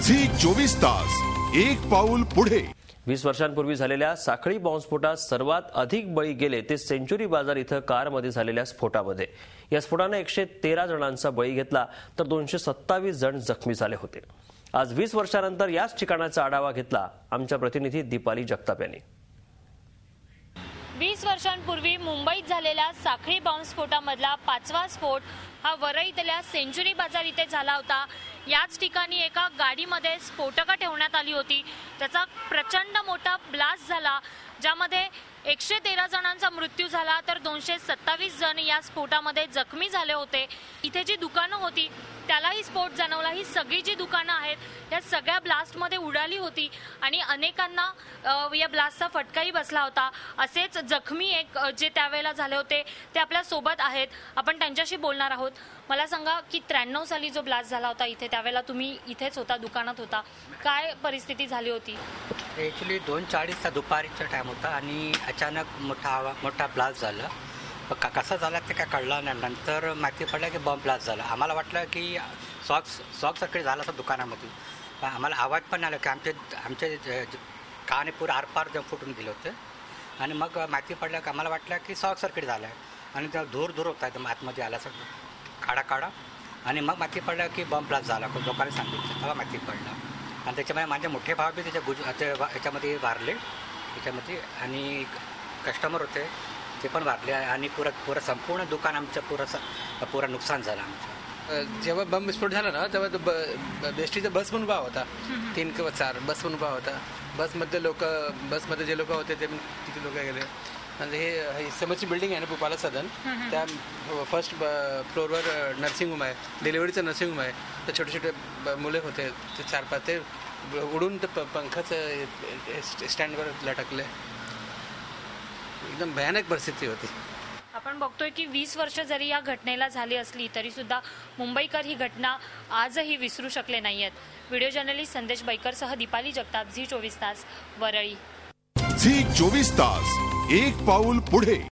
Zee 24 तास एक पाऊल पुढे। 20 वर्षांपूर्वी झालेल्या साखळी बॉम्बस्फोटात सर्वात अधिक बळी गेले ते सेंचुरी बाजार इथं कारमध्ये झालेल्या स्फोटामध्ये। या स्फोटाने 113 जणांचा बळी घेतला तर 227 जण जखमी झाले होते। आज 20 वर्षांनंतर याच ठिकाणाचा आढावा घेतला आमच्या प्रतिनिधी दीपाली जगताप यांनी। 20 वर्षांपूर्वी मुंबईत झालेल्या साखळी बॉम्बस्फोटामधला 5वा स्फोट हा वरळीतल्या सेंचुरी बाजार इथे झाला होता। याच ठिकाणी एका गाडीमध्ये स्फोटकं ठेवण्यात आली होती। त्याचा प्रचंड मोठा ब्लास्ट झाला, ज्यामध्ये 113 जणांचा मृत्यू झाला तर 227 जण या स्फोटामध्ये जखमी झाले होते। इथे जी दुकानं होती त्यालाही स्फोट जाणवला। ही सगळी जी दुकानं आहेत या सगळ्या ब्लास्टमध्ये उडाली होती आणि अनेकांना या ब्लास्टचा फटकाही बसला होता। असेच जखमी एक जे त्यावेळेला झाले होते ते आपल्या सोबत आहेत, आपण त्यांच्याशी बोलणार आहोत। मला सांगा की 93 साली जो ब्लास्ट झाला होता इथे, त्यावेळेला तुम्ही इथेच होता, दुकानात होता, काय परिस्थिती झाली होती? ॲक्च्युली 2:40चा दुपारीचा टाइम होता आणि अचानक मोठा ब्लास्ट झाला। कसा झाला ते काय कळलं नाही। नंतर माहिती पडलं की बॉम्ब ब्लास्ट झाला। आम्हाला वाटलं की शॉक सर्किट झाला असं दुकानामध्ये। आम्हाला आवाज पण आला की आमचे काने पुरं आरपार फुटून गेले होते आणि मग माहिती पडलं की आम्हाला वाटलं की शॉक सर्किट झालं आहे आणि त्या धूर होता एकदम आतमध्ये आला सगळं काढा आणि मग माहिती पडलं की बॉम्ब ब्लास्ट झाला। लोकांनी सांगितलं तेव्हा माहिती पडलं आणि त्याच्यामुळे माझे मोठे भाव बी याच्यामध्ये वारले त्याच्यामध्ये आणि कस्टमर होते ते पण वारले आणि पुरं संपूर्ण दुकान आमचं पुरं नुकसान झालं आमचं। जेव्हा बम विस्फोट झाला ना तेव्हा बेस्टीचा बस पण उभा होता, 3 किंवा 4 बस पण उभा होता। बसमध्ये जे लोक होते ते किती लोक गेले। म्हणजे हे समोरची बिल्डिंग आहे ना भोपाला सदन, त्या फर्स्ट फ्लोअरवर नर्सिंग होम आहे, डिलिव्हरीचं नर्सिंग होम आहे। तर छोटे छोटे मुले होते ते 4-5 ते उडून ते पंखाचं स्टँडवर लटकले। एकदम भयानक परिस्थिती होती। आपण बघतोय की 20 वर्ष जरी या घटनेला झाली असली तरी सुद्धा मुंबईकर ही घटना आजही विसरू शकले नाहीयेत। व्हिडिओ जर्नलिस्ट संदेश बैकरसह दीपाली जगताप, झी 24 तास, वरळी। झी 24 तास एक पाऊल पुढे।